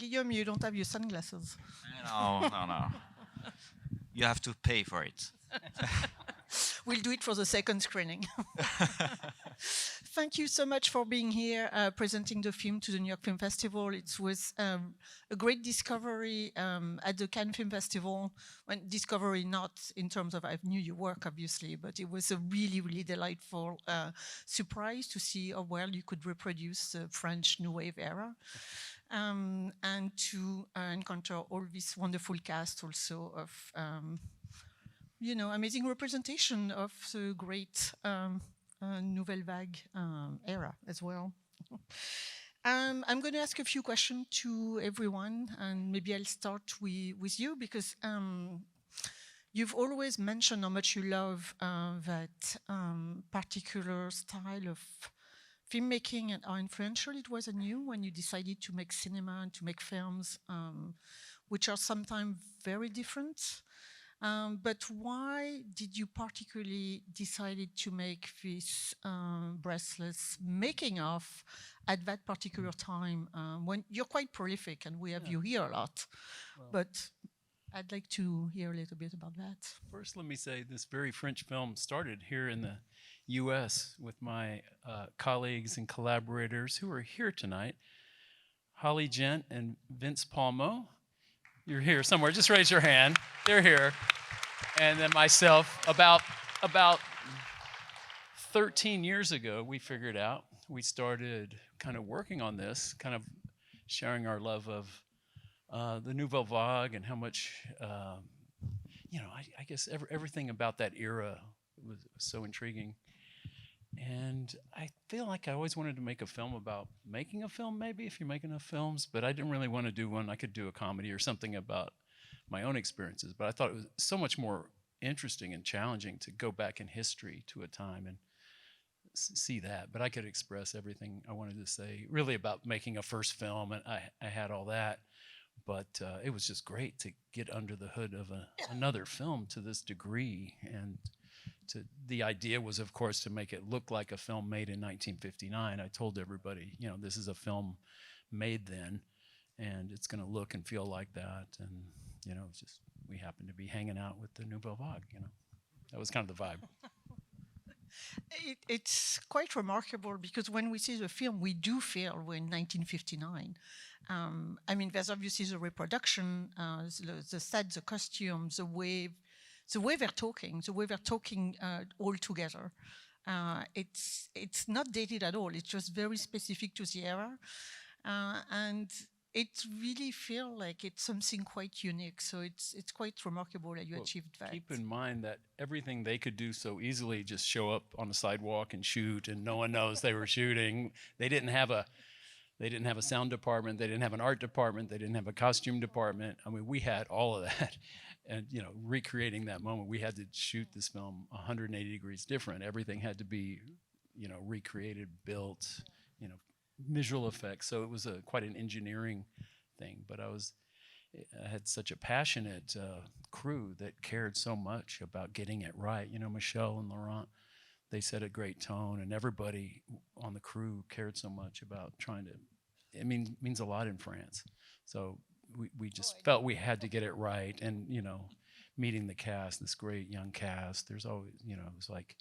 Guillaume, you don't have your sunglasses. No. You have to pay for it. We'll do it for the second screening. Thank you so much for being here, presenting the film to the New York Film Festival. It was a great discovery at the Cannes Film Festival. When discovery not in terms of I knew your work, obviously, but it was a really, really delightful surprise to see how well you could reproduce the French New Wave era. And to encounter all this wonderful cast also of amazing representation of the great Nouvelle Vague era as well. I'm going to ask a few questions to everyone, and maybe I'll start with you, because you've always mentioned how much you love that particular style of filmmaking and how influential it was on you when you decided to make cinema and to make films, which are sometimes very different. But why did you particularly decided to make this Breathless making of at that particular time when you're quite prolific and we have you here a lot? Well, but I'd like to hear a little bit about that. First, let me say this very French film started here in the US with my colleagues and collaborators who are here tonight. Holly Gent and Vince Palmo. You're here somewhere, just raise your hand. They're here. And then myself, about 13 years ago, we figured out, we started kind of working on this, kind of sharing our love of the Nouvelle Vague and how much, I guess everything about that era was so intriguing. And I feel like I always wanted to make a film about making a film, maybe, if you're making enough films, but I didn't really want to do one. I could do a comedy or something about my own experiences, but I thought it was so much more interesting and challenging to go back in history to a time and see that. But I could express everything I wanted to say, really about making a first film, and I had all that. But it was just great to get under the hood of another film to this degree. And the idea was, of course, to make it look like a film made in 1959. I told everybody, this is a film made then, and it's going to look and feel like that. And, it's just, we happened to be hanging out with the Nouvelle Vague, That was kind of the vibe. It's quite remarkable because when we see the film, we do feel we're in 1959. There's obviously the reproduction, the set, the costumes, the way they're talking, all together. It's not dated at all. It's just very specific to the era, and it really feels like it's something quite unique. So it's quite remarkable that you achieved that. Keep in mind that everything they could do so easily, just show up on the sidewalk and shoot, and no one knows they were shooting. They didn't have a sound department. They didn't have an art department. They didn't have a costume department. We had all of that. And, recreating that moment, we had to shoot this film 180 degrees different. Everything had to be, recreated, built, visual effects. So it was quite an engineering thing. But I had such a passionate crew that cared so much about getting it right. Michèle and Laurent, they set a great tone, and everybody on the crew cared so much about trying to. It means a lot in France. So we just felt we had to get it right. And, meeting the cast, this great young cast, there's always, it was like,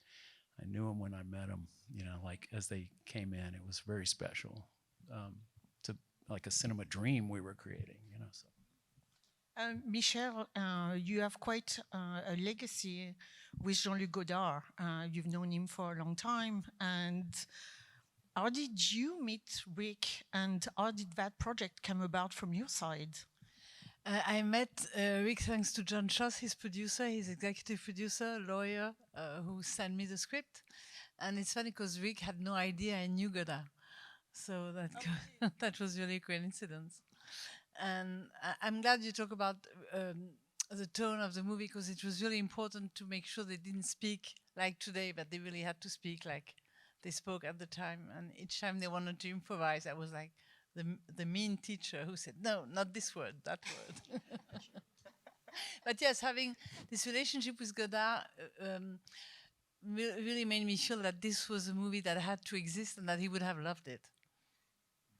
I knew them when I met them, like as they came in, it was very special, to like a cinema dream we were creating, so. Michèle, you have quite a legacy with Jean-Luc Godard. You've known him for a long time. And how did you meet Rick, and how did that project come about from your side? I met Rick thanks to John Schoss, his producer, his executive producer, lawyer, who sent me the script. And it's funny because Rick had no idea I knew Godard. So that was really a coincidence. And I'm glad you talk about the tone of the movie, because it was really important to make sure they didn't speak like today, but they really had to speak like they spoke at the time. And each time they wanted to improvise, I was like the mean teacher who said, no, not this word, that word. But yes, having this relationship with Godard really made me feel that this was a movie that had to exist and that he would have loved it.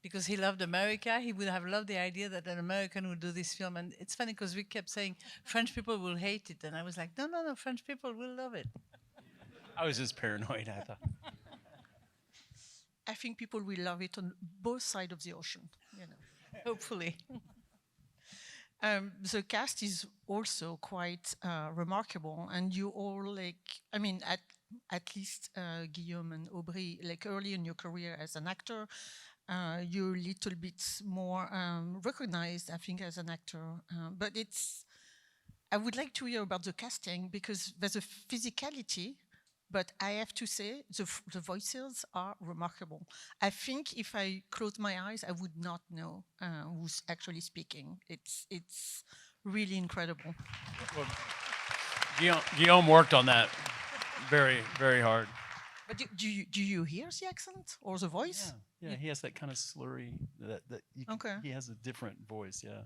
because he loved America. He would have loved the idea that an American would do this film. And it's funny because we kept saying French people will hate it, and I was like, no, no, no, French people will love it. I was just paranoid, I thought. I think people will love it on both sides of the ocean. You know. Hopefully. The cast is also quite remarkable, and you all I mean, at least Guillaume and Aubry, early in your career as an actor, you're a little bit more recognized, I think, as an actor. But I would like to hear about the casting, because there's a physicality, but I have to say the voices are remarkable. I think if I close my eyes, I would not know who's actually speaking. It's really incredible. Well, Guillaume worked on that very, very hard. But do you hear the accent or the voice? Yeah, he has that kind of slurry. Okay. He has a different voice. Yeah,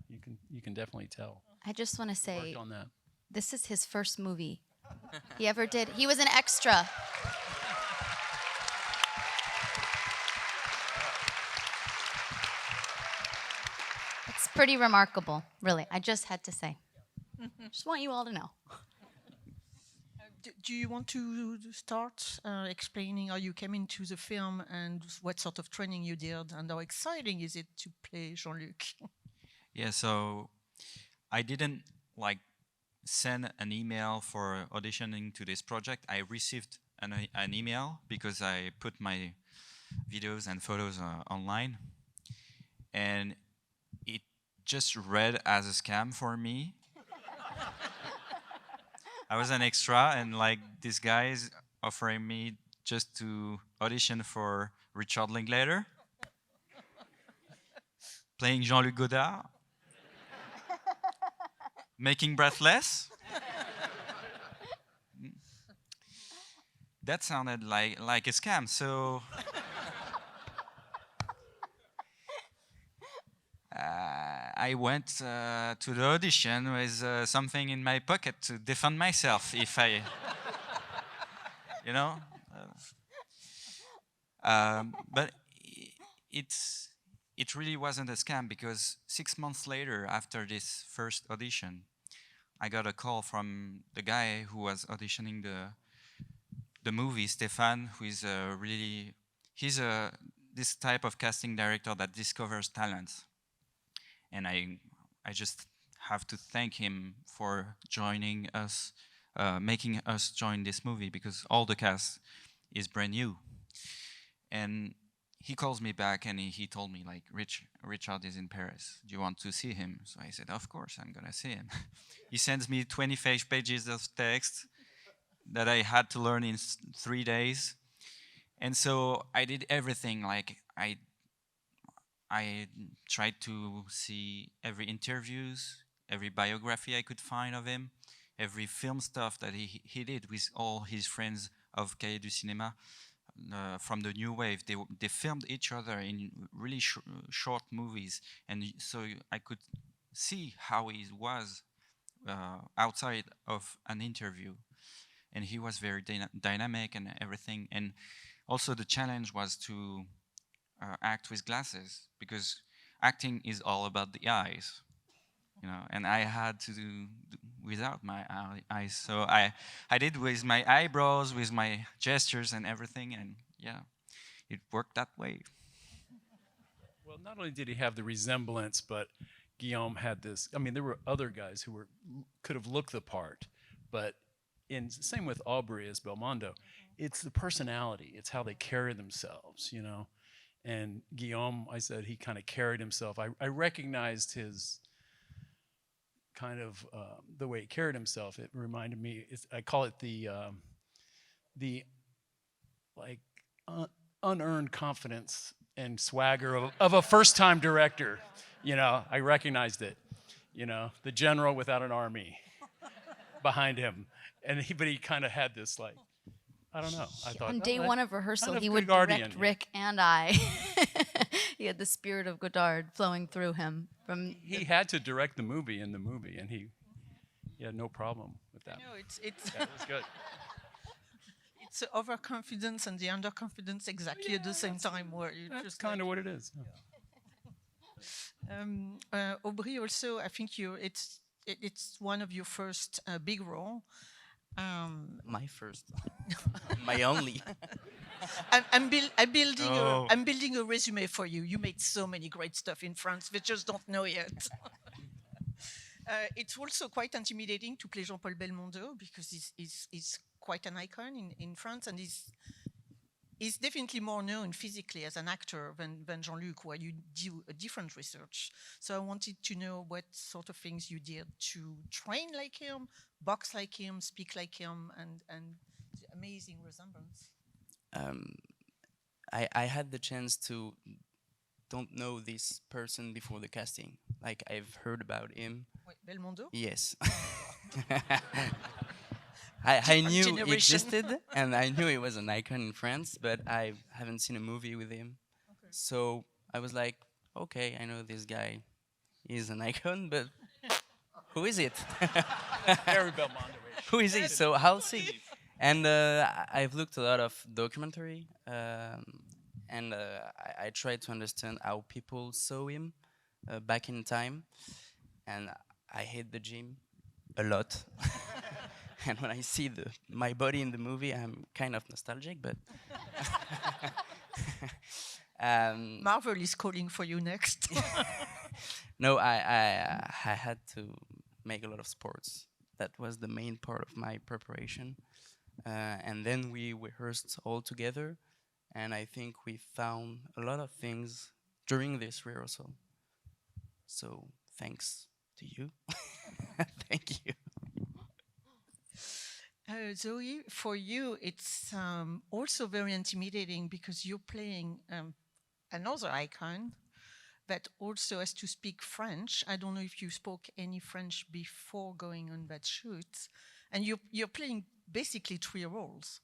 you can definitely tell. I just want to say, Worked on that. this is his first movie he ever did. He was an extra. It's pretty remarkable, really. I just had to say. Just want you all to know. Do you want to start explaining how you came into the film and what sort of training you did and how exciting is it to play Jean-Luc? Yeah, so I didn't send an email for auditioning to this project. I received an email because I put my videos and photos online, and it just read as a scam for me. I was an extra, and this guy is offering me just to audition for Richard Linklater, playing Jean-Luc Godard, making Breathless. That sounded like a scam, so I went to the audition with something in my pocket to defend myself if I, you know. But it really wasn't a scam, because 6 months later, after this first audition, I got a call from the guy who was auditioning the movie, Stefan, who is he's this type of casting director that discovers talents. And I just have to thank him for joining us, making us join this movie, because all the cast is brand new. And he calls me back and he told me, Richard is in Paris. Do you want to see him? So I said, of course, I'm gonna see him. He sends me 25 pages of text that I had to learn in 3 days. And so I did everything. I tried to see every interviews, every biography I could find of him, every film stuff that he did with all his friends of Cahiers du Cinéma from the New Wave. They filmed each other in really short movies, and so I could see how he was outside of an interview. And he was very dynamic and everything. And also the challenge was to act with glasses, because acting is all about the eyes, and I had to do without my eyes. So I did with my eyebrows, with my gestures and everything, and yeah, it worked that way. Well, not only did he have the resemblance, but Guillaume had this. I mean, there were other guys who could have looked the part, but same with Aubry as Belmondo. It's the personality. It's how they carry themselves, And Guillaume, I said, he kind of carried himself. I recognized his kind of the way he carried himself. It reminded me. I call it the unearned confidence and swagger of a first-time director. I recognized it. The general without an army behind him, but he kind of had this I don't know. I thought On day one of rehearsal, he would guardian, direct Rick and I. He had the spirit of Godard flowing through him. He had to direct the movie in the movie, and he had no problem with that. No, it's Yeah, it was good. it's the overconfidence and the underconfidence exactly at the same time, where you That's just kind of what it is. Yeah. Aubry, also, I think it's one of your first big role. My first, my only. I'm building a resume for you. You made so many great stuff in France, we just don't know yet. It's also quite intimidating to play Jean-Paul Belmondo because he's quite an icon in France, and he's definitely more known physically as an actor than Jean-Luc, where you do a different research. So I wanted to know what sort of things you did to train like him, box like him, speak like him, and the amazing resemblance. I had the chance to don't know this person before the casting. Like, I've heard about him. Wait, Belmondo? Yes. I knew he generation. existed, and I knew he was an icon in France, but I haven't seen a movie with him. Okay. So I was like, okay, I know this guy is an icon, but who is it? Very Belmondo. Who is he? So I'll see. And I've looked a lot of documentary, and I tried to understand how people saw him back in time. And I hate the gym a lot. And when I see my body in the movie, I'm kind of nostalgic, but... Marvel is calling for you next. No, I had to make a lot of sports. That was the main part of my preparation. And then we rehearsed all together, and I think we found a lot of things during this rehearsal. So thanks to you. Thank you. Zoe, for you, it's also very intimidating because you're playing another icon that also has to speak French. I don't know if you spoke any French before going on that shoot. And you're playing basically 3 roles.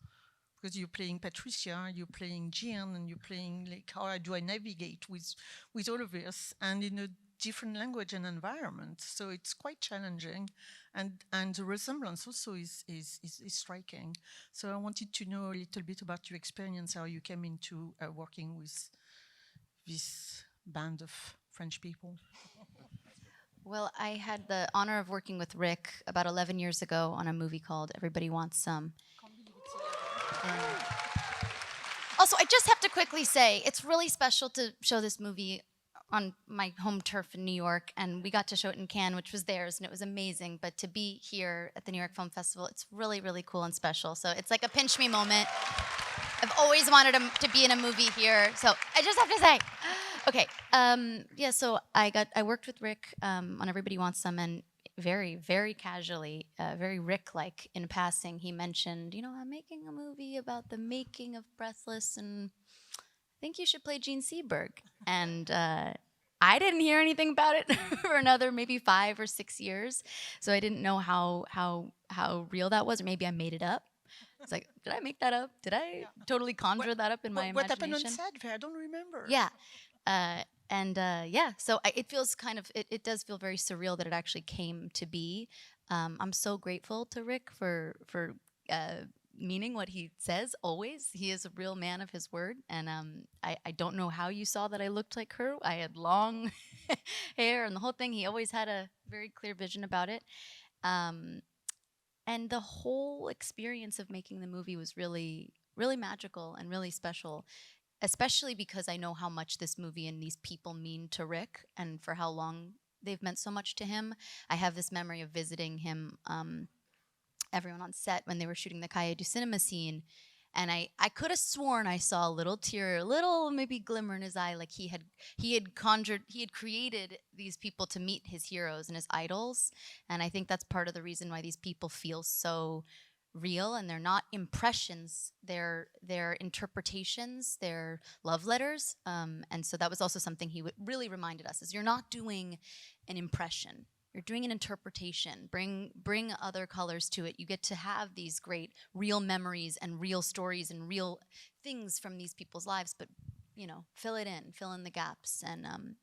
Because you're playing Patricia, you're playing Jean, and you're playing, like, how do I navigate with all of this, and in a different language and environment. So it's quite challenging, and the resemblance also is striking. So I wanted to know a little bit about your experience, how you came into working with this band of French people. Well, I had the honor of working with Rick about 11 years ago on a movie called Everybody Wants Some. Also, I just have to quickly say, it's really special to show this movie on my home turf in New York, and we got to show it in Cannes, which was theirs, and it was amazing. But to be here at the New York Film Festival, it's really, really cool and special. So it's like a pinch me moment. I've always wanted to be in a movie here, so I just have to say. Okay, yeah, so I worked with Rick on Everybody Wants Some, and very, very casually, very Rick-like in passing, he mentioned, I'm making a movie about the making of Breathless, and I think you should play Gene Seberg. And I didn't hear anything about it for another maybe 5 or 6 years, so I didn't know how real that was, or maybe I made it up. It's like, did I make that up? Did I totally conjure that up in my imagination? What happened on set? I don't remember. Yeah. So it feels it does feel very surreal that it actually came to be. I'm so grateful to Rick for meaning what he says always. He is a real man of his word, and I don't know how you saw that I looked like her. I had long hair and the whole thing. He always had a very clear vision about it. And the whole experience of making the movie was really, really magical and really special, especially because I know how much this movie and these people mean to Rick and for how long they've meant so much to him. I have this memory of visiting him, everyone on set, when they were shooting the Cahiers du Cinema scene. And I could have sworn I saw a little tear, a little maybe glimmer in his eye, like he had created these people to meet his heroes and his idols. And I think that's part of the reason why these people feel so real, and they're not impressions, they're interpretations, they're love letters. And so that was also something he really reminded us, is you're not doing an impression. You're doing an interpretation. Bring other colors to it. You get to have these great real memories and real stories and real things from these people's lives, but fill in the gaps, and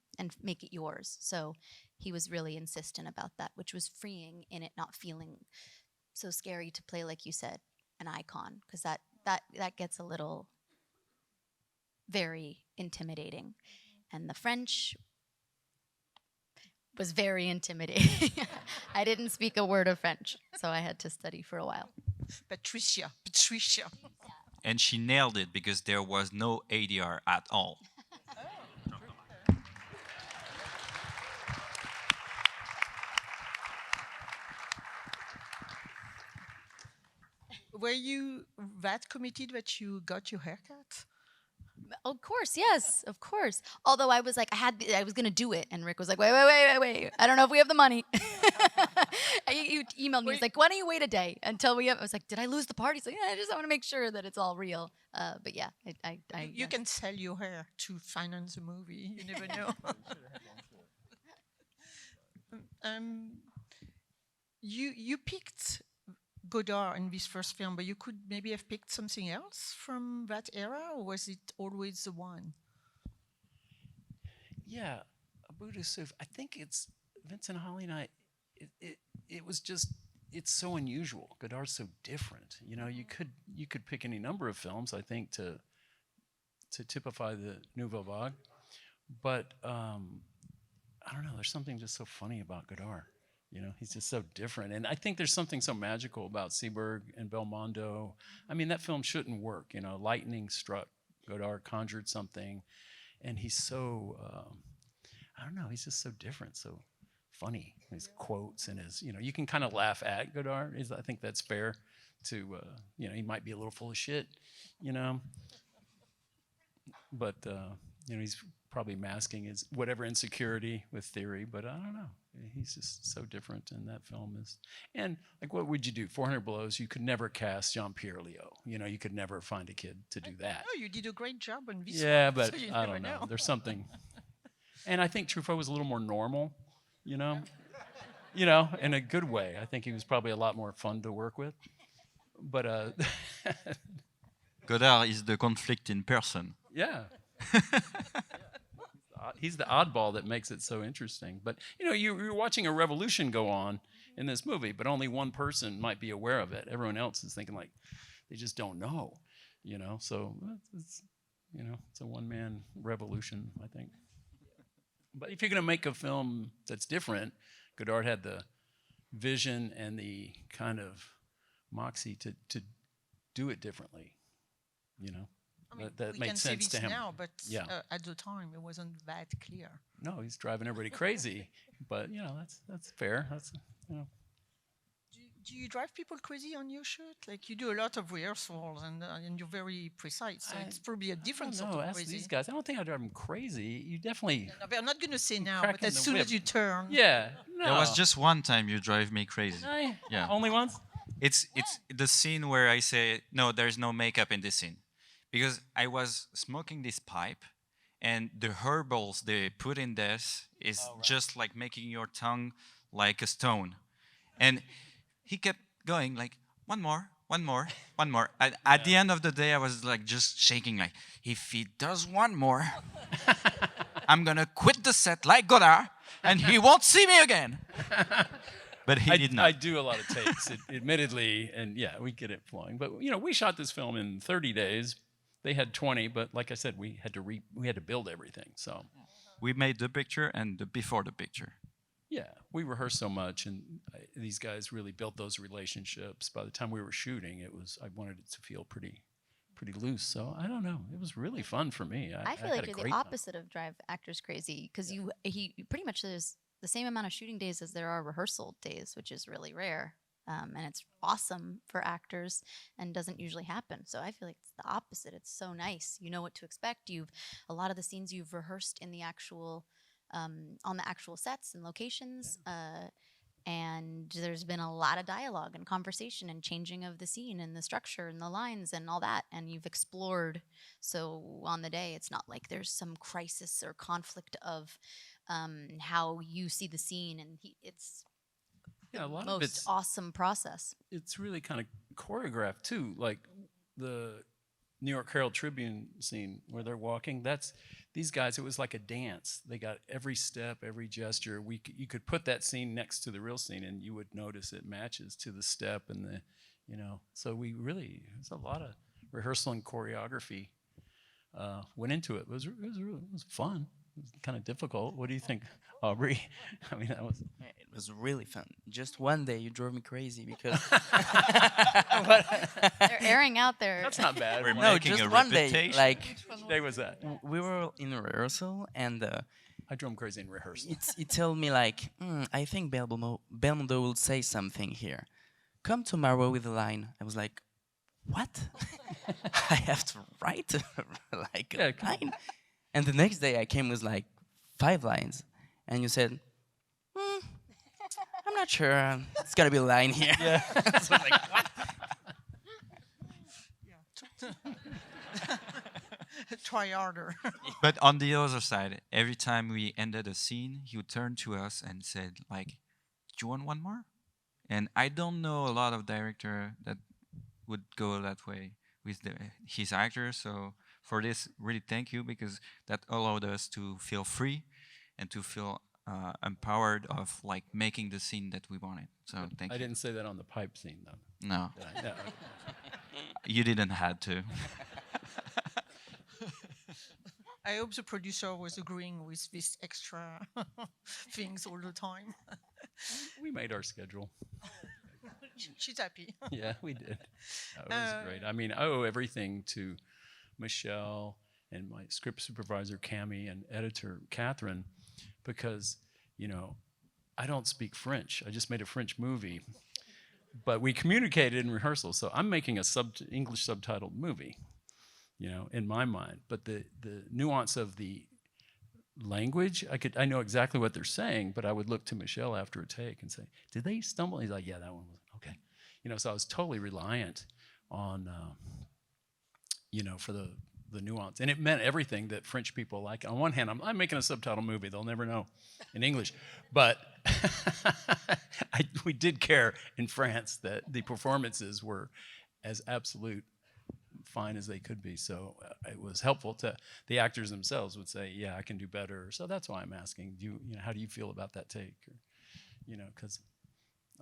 make it yours. So he was really insistent about that, which was freeing in it not feeling so scary to play, like you said, an icon, because that gets a little very intimidating. And the French was very intimidating. I didn't speak a word of French, so I had to study for a while. Patricia. And she nailed it because there was no ADR at all. Were you that committed that you got your haircut? Of course, yes, of course. Although I was like, I was gonna do it, and Rick was like, wait. I don't know if we have the money. He emailed me. He's like, why don't you wait a day until we have? I was like, did I lose the part? He's like, yeah, I just want to make sure that it's all real. But yeah, You can sell your hair to finance a movie. You never know. You picked Godard in this first film, but you could maybe have picked something else from that era, or was it always the one? Yeah, Aubry Dullin. I think it's Vincent Holly and I. It was just, it's so unusual. Godard's so different. You know, you could pick any number of films, I think, to typify the Nouvelle Vague, but I don't know. There's something just so funny about Godard. You know, he's just so different. And I think there's something so magical about Seberg and Belmondo. I mean, that film shouldn't work. You know, lightning struck, Godard conjured something, and he's so, I don't know, he's just so different, so funny. His quotes and his, you know, you can kind of laugh at Godard. I think that's fair to, you know, he might be a little full of shit, you know, but, you know, he's probably masking his whatever insecurity with theory, but I don't know. He's just so different, and that film is. And like, what would you do? 400 Blows. You could never cast Jean-Pierre Léaud. You know, you could never find a kid to do that. Oh, you did a great job on this. Yeah, one, but so you I never don't know. know. There's something. And I think Truffaut was a little more normal. You know, you know, in a good way. I think he was probably a lot more fun to work with. But Godard is the conflict in person. yeah. He's the oddball that makes it so interesting. But, you know, you're watching a revolution go on in this movie, but only one person might be aware of it. Everyone else is thinking, like, they just don't know, you know? So, it's, you know, it's a one-man revolution, I think. But if you're going to make a film that's different, Godard had the vision and the kind of moxie to do it differently, you know? I mean, that we made can say sense this to him. now, but Yeah. At the time it wasn't that clear. No, he's driving everybody crazy, but you know that's fair. That's, you know. Do you drive people crazy on your shoot? Like, you do a lot of rehearsals and you're very precise. So it's probably a different sort No, of ask crazy. these guys. I don't think I drive them crazy. You definitely. No, but I'm not going to say now, cracking but as the soon whip. as you turn. Yeah. No. There was just one time you drive me crazy. Yeah. Only once. It's the scene where I say, no, there's no makeup in this scene. Because I was smoking this pipe, and the herbals they put in this is just like making your tongue like a stone. And he kept going like, one more. At the end of the day, I was like just shaking like, if he does one more, I'm going to quit the set like Godard, and he won't see me again. But he did not. I do a lot of takes, admittedly, and yeah, we get it flowing. But you know, we shot this film in 30 days. They had 20, but like I said, we had to build everything. So we made the picture and the before the picture. yeah, we rehearsed so much, and these guys really built those relationships. By the time we were shooting, I wanted it to feel pretty loose. So I don't know, it was really fun for me. I feel had like a you're the great time. opposite of drive actors crazy, because he pretty much there's the same amount of shooting days as there are rehearsal days, which is really rare. And it's awesome for actors and doesn't usually happen. So I feel like it's the opposite. It's so nice. You know what to expect. A lot of the scenes you've rehearsed in the actual, on the actual sets and locations. And there's been a lot of dialogue and conversation and changing of the scene and the structure and the lines and all that. And you've explored. So on the day, it's not like there's some crisis or conflict of how you see the scene. And it's Yeah, a lot of most it's awesome process. it's really kind of choreographed too. Like the New York Herald Tribune scene where they're walking. That's these guys. It was like a dance. They got every step, every gesture. You could put that scene next to the real scene, and you would notice it matches to the step and the, you know. So there's a lot of rehearsal and choreography went into it. It was fun. It was kind of difficult. What do you think, Aubry? I mean, that was. It was really fun. Just one day you drove me crazy because They're airing out their. That's not bad. We're no, making just a one day. reputation. Like Which day was that? we were in rehearsal and I drove him crazy in rehearsal. he told me like, I think Belmondo will say something here. Come tomorrow with a line. I was like, what? I have to write like a line. And the next day I came with like 5 lines, and you said, I'm not sure. It's gotta be a line here. Yeah. So I was like, what? Try harder. But on the other side, every time we ended a scene, he would turn to us and said, like, "Do you want one more?" And I don't know a lot of director that would go that way with his actors. So for this, really thank you, because that allowed us to feel free and to feel empowered of like making the scene that we wanted. So thank I you. didn't say that on the pipe scene, though. No, Did I? No. you didn't have to. I hope the producer was agreeing with this extra things all the time. We made our schedule. She's happy. Yeah, we did. That was great. I mean, I owe everything to Michèle and my script supervisor, Cami, and editor, Catherine, because, you know, I don't speak French. I just made a French movie. But we communicated in rehearsal, so I'm making a English subtitled movie, you know, in my mind. But the nuance of the language, I know exactly what they're saying, but I would look to Michèle after a take and say, did they stumble? He's like, yeah, that one was, okay. You know, so I was totally reliant on, you know, for the nuance. And it meant everything that French people like. On one hand, I'm making a subtitle movie. They'll never know in English. But we did care in France that the performances were as absolute fine as they could be. So it was helpful to the actors themselves would say, yeah, I can do better. So that's why I'm asking, you know, how do you feel about that take? Or, you know, because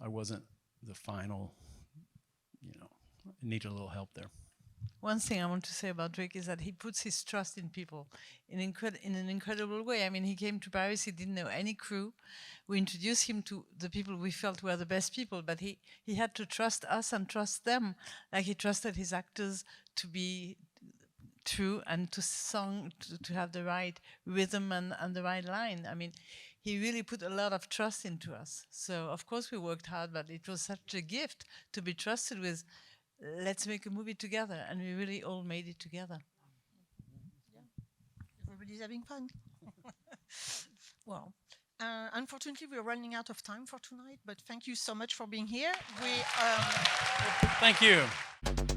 I wasn't the final, you know, needed a little help there. One thing I want to say about Rick is that he puts his trust in people in an incredible way. I mean, he came to Paris, he didn't know any crew. We introduced him to the people we felt were the best people, but he had to trust us and trust them. Like he trusted his actors to be true and to have the right rhythm and the right line. I mean, he really put a lot of trust into us. So, of course, we worked hard, but it was such a gift to be trusted with, let's make a movie together. And we really all made it together. Yeah. Everybody's having fun. Well, unfortunately, we're running out of time for tonight, but thank you so much for being here. Thank you.